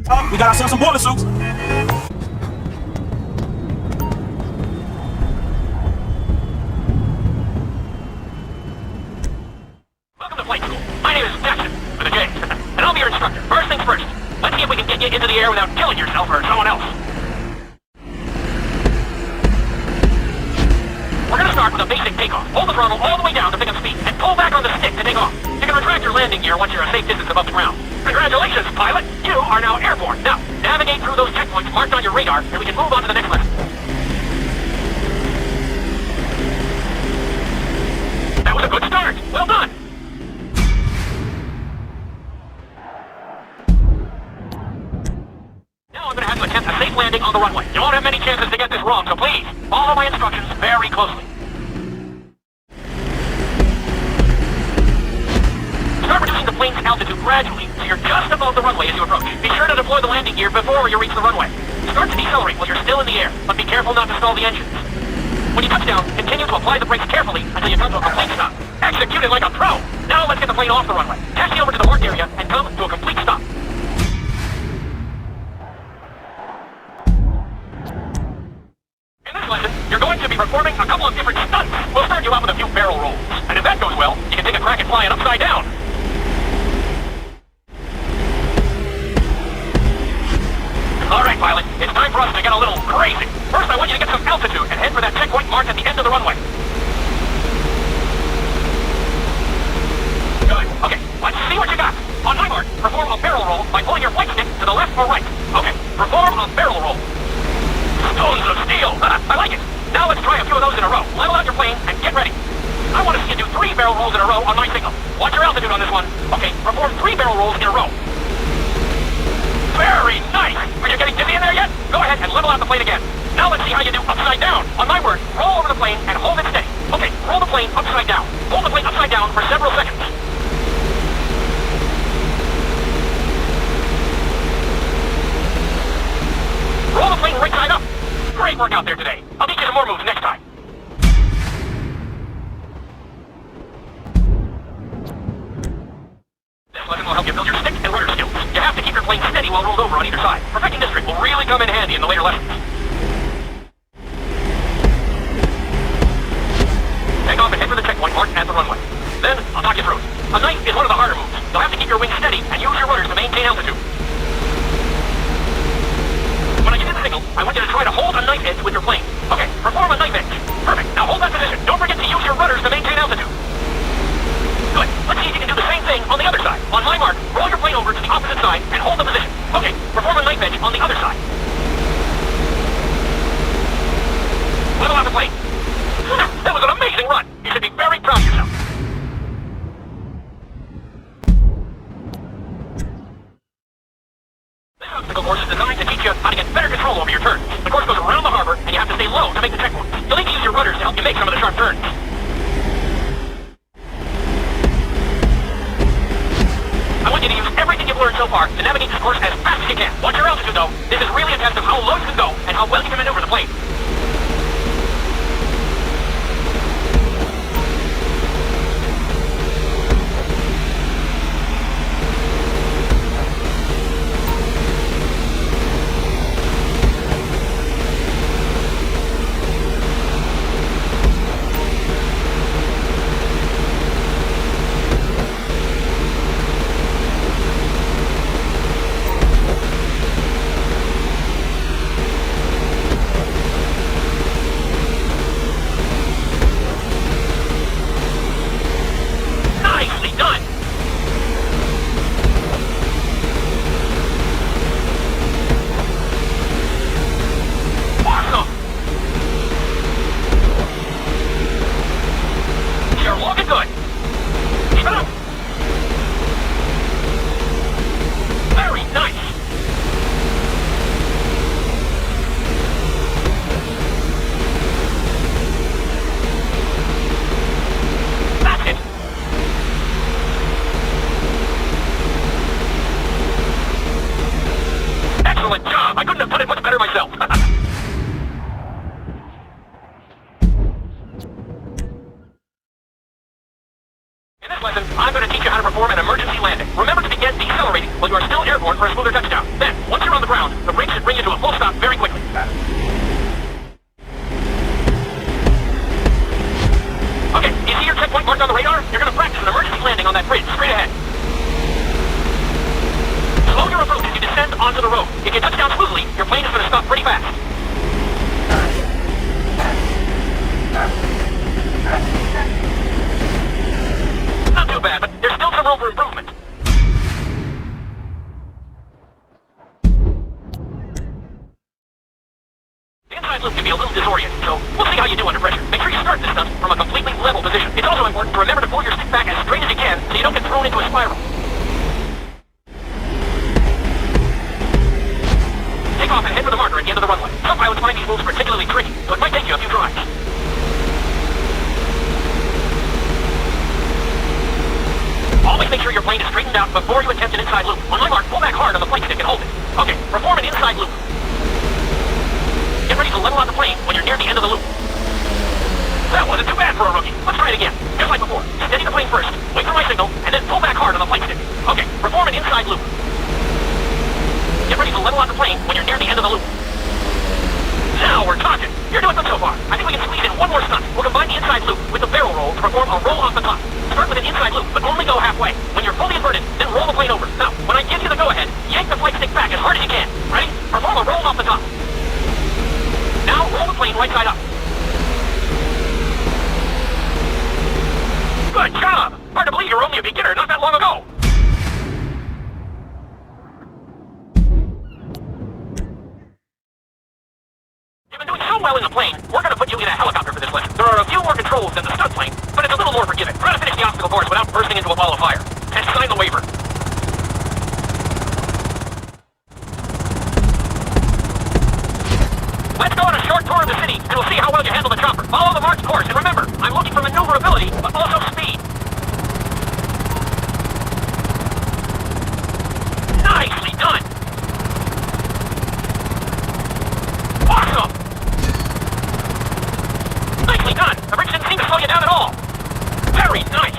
We got ourselves some boiler suits. Welcome to flight school. My name is Jackson, with a J, and I'll be your instructor. First things first, let's see if we can get you into the air without killing yourself or someone else. We're gonna start with a basic takeoff. Hold the throttle all the way down to pick up speed, and pull back on the stick to take off. You can retract your landing gear once you're a safe distance above the ground. Congratulations, pilot! You are now airborne. Now, navigate through those checkpoints marked on your radar, and we can move on to the next lesson. That was a good start. Well done. Now I'm going to have you attempt a safe landing on the runway. You won't have many chances to get this wrong, so please, follow my instructions very closely. Start reducing the plane's altitude gradually, so you're just above the runway as you approach. Be sure to deploy the landing gear before you reach the runway. Start to decelerate while you're still in the air, but be careful not to stall the engines. When you touch down, continue to apply the brakes carefully until you come to a complete stop. Execute it like a pro! Now let's get the plane off the runway. Taxi over to the marked area and come to a complete stop. In this lesson, you're going to be performing a couple of different stunts. We'll start you out with a few barrel rolls. And if that goes well, you can take a crack at flying upside down. Alright, pilot, it's time for us to get a little crazy. First, I want you to get some altitude and head for that checkpoint marked at the end of the runway. Good. Okay, let's see what you got. On my mark, perform a barrel roll by pulling your flight stick to the left or right. Okay, perform a barrel roll. Stones of steel! I like it. Now let's try a few of those in a row. Level out your plane and get ready. I want to see you do 3 barrel rolls in a row on my signal. Watch your altitude on this one. Okay, perform 3 barrel rolls in a row. Very nice! Are you getting dizzy in there yet? Go ahead and level out the plane again. Now let's see how you do upside down. On my word, roll over the plane and hold it steady. Okay, roll the plane upside down. Hold the plane upside down for several seconds. Roll the plane right side up. Great work out there today. I'll teach you some more moves next time. This lesson will help you build your stick and rudder skills. You have to keep your plane steady while rolled over on either side. Perfecting this trick will really come in handy in the later lessons. Take off and head for the checkpoint marked at the runway. Then, I'll talk you through it. A knife is one of the harder moves. You'll have to keep your wings steady and use your rudders to maintain altitude. When I give you the signal, I want you to try to hold a knife edge with your plane. Okay, perform a knife edge. Perfect. Now hold that position. Don't forget to use your rudders to maintain altitude. Good. Let's see if you can do the same thing on the other side. On my mark, roll your plane over to the opposite side and hold the position. Okay, perform a knife edge on the other side. Level out the plane. That was an amazing run. You should be very proud of yourself. This obstacle course is designed to teach you how to get better control over your turns. The course goes around the harbor, and you have to stay low to make the checkpoints. You'll need to use your rudders to help you make some of the sharp turns. I want you to use everything you've learned so far to navigate this course as fast as you can. Watch your altitude, though. This is really a test of how low you can go and how well you can maneuver the plane. I'm going to teach you how to perform an emergency landing. Remember to begin decelerating while you are still airborne for a smoother touchdown. Then, once onto the road. If you touch down smoothly, your plane is going to stop pretty fast. Not too bad, but there's still some room for improvement. The inside loop can be a little disorienting, so we'll see how you do under pressure. Make sure you start this stunt from a completely level position. It's also important to remember to pull your stick back as straight as you can so you don't get thrown into a spiral. Take off and head for the marker at the end of the runway. Some pilots find these moves particularly tricky, so it might take you a few tries. Always make sure your plane is straightened out before you attempt an inside loop. On my mark, pull back hard on the flight stick and hold it. Okay, perform an inside loop. Get ready to level out the plane when you're near the end of the loop. That wasn't too bad for a rookie. Let's try it again. Just like before. Steady the plane first, wait for my signal, and then pull back hard on the flight stick. Okay, perform an inside loop. Get ready to level out the plane when you're near the end of the loop. Now we're talking. You're doing good so far. I think we can squeeze in one more stunt. We'll combine the inside loop with the barrel roll to perform a roll off the top. Start with an inside loop, but only go halfway. When you're fully inverted, then roll the plane over. Now, when I give you the go-ahead, yank the flight stick back as hard as you can. Ready? Perform a roll off the top. Now roll the plane right side up. Good job! Hard to believe you were only a beginner not that long ago. You've been doing so well in the plane, we're going to put you in a helicopter for this lesson. There are a few more controls than the stunt plane, but it's a little more forgiving. Try to finish the obstacle course without bursting into a ball of fire. And sign the waiver. Let's go on a short tour of the city, and we'll see how well you handle the chopper. Follow the marked course, and remember, I'm looking for maneuverability, but also speed. Nicely done! Awesome! Nicely done! The bridge didn't seem to slow you down at all. Very nice!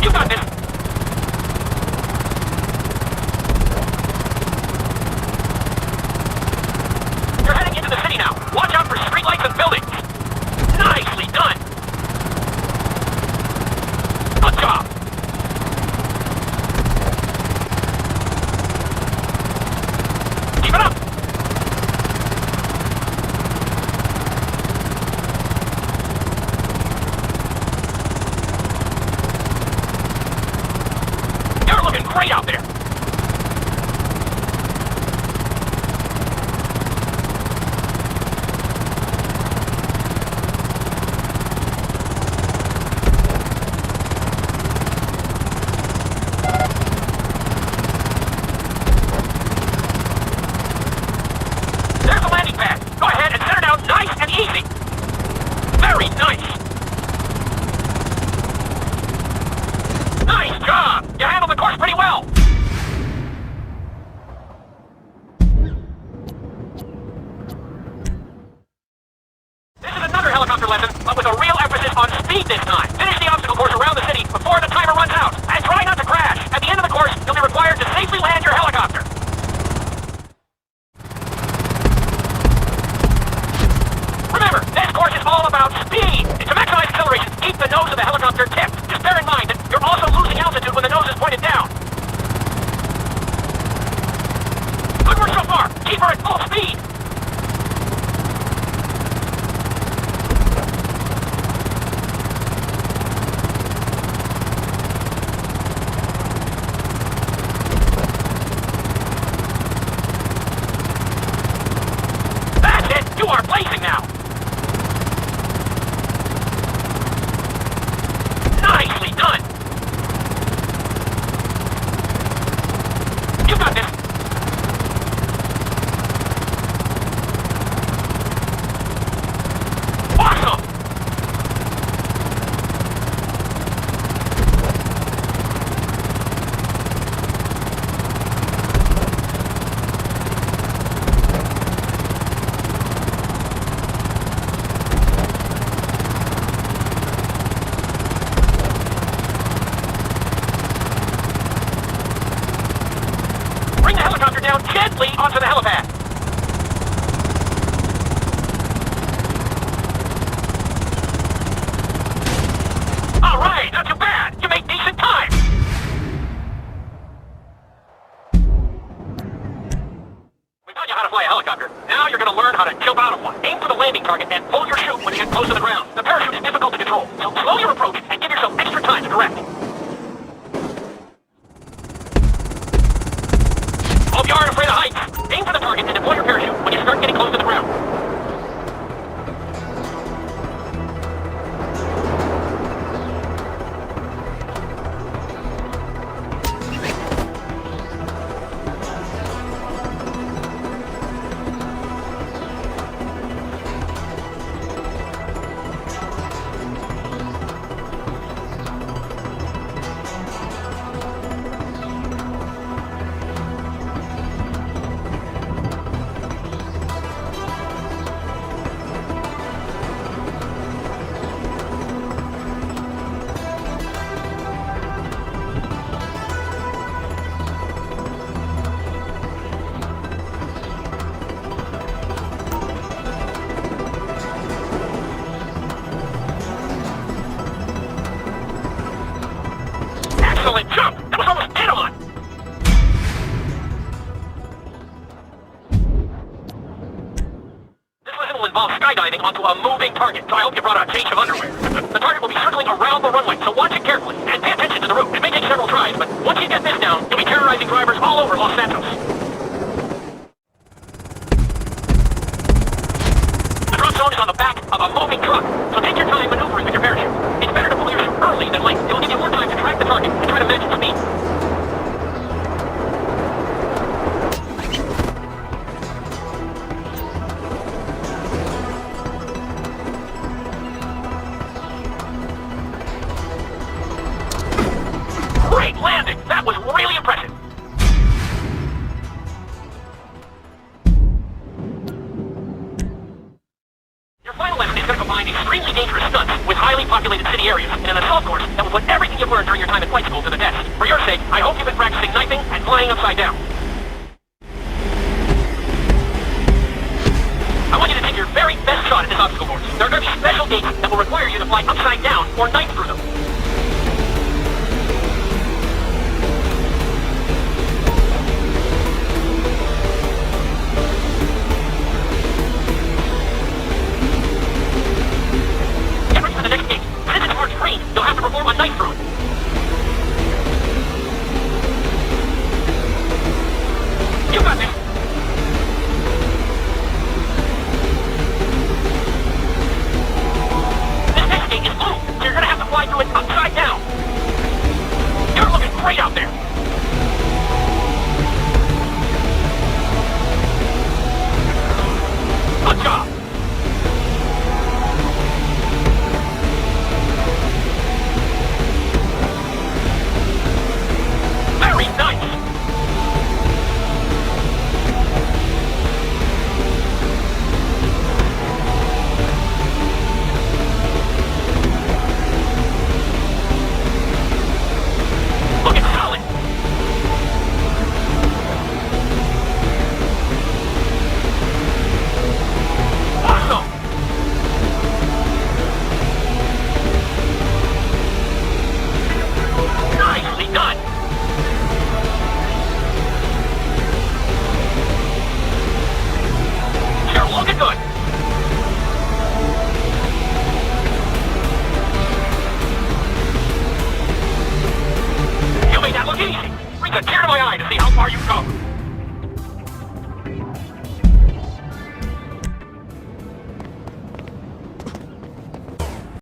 You got this! You're heading into the city now. Watch out for streetlights and buildings. Nicely done! Good job! Keep it up! You're looking great out there! There's the landing pad. Go ahead and set her down nice and easy. Very nice. Nice job. You handled the course pretty well. This is another helicopter lesson, but with a real emphasis on speed this time. Finish the obstacle course around the city before the timer runs out. And try not to crash. At the end of the course, you'll be required to safely land your helicopter. Remember, this course is all about speed. And to maximize acceleration, keep the nose of the helicopter tipped. Just bear in mind that you're also losing altitude when the nose is pointed down. Good work so far. Keep her at full speed. That's it. You are blazing now. Nicely done! You got this! Awesome! Bring the helicopter down gently onto the helipad. target, so I hope you brought a change of underwear. The target will be circling around the runway, so watch it carefully, and pay attention to the route. It may take several tries, but once you get this down, you'll be terrorizing drivers all over Los Santos. The drop zone is on the back of a moving truck, so take your time maneuvering with your parachute. It's better to pull your chute early than late. It will give you more time to track the target and try to match its speed. Great landing! That was really impressive! Your final lesson is going to combine extremely dangerous stunts with highly populated city areas and an assault course that will put everything you've learned during your time at flight school to the test. For your sake, I hope you've been practicing knifing and flying upside down. I want you to take your very best shot at this obstacle course. There are going to be special gates that will require you to fly upside down or knife through them.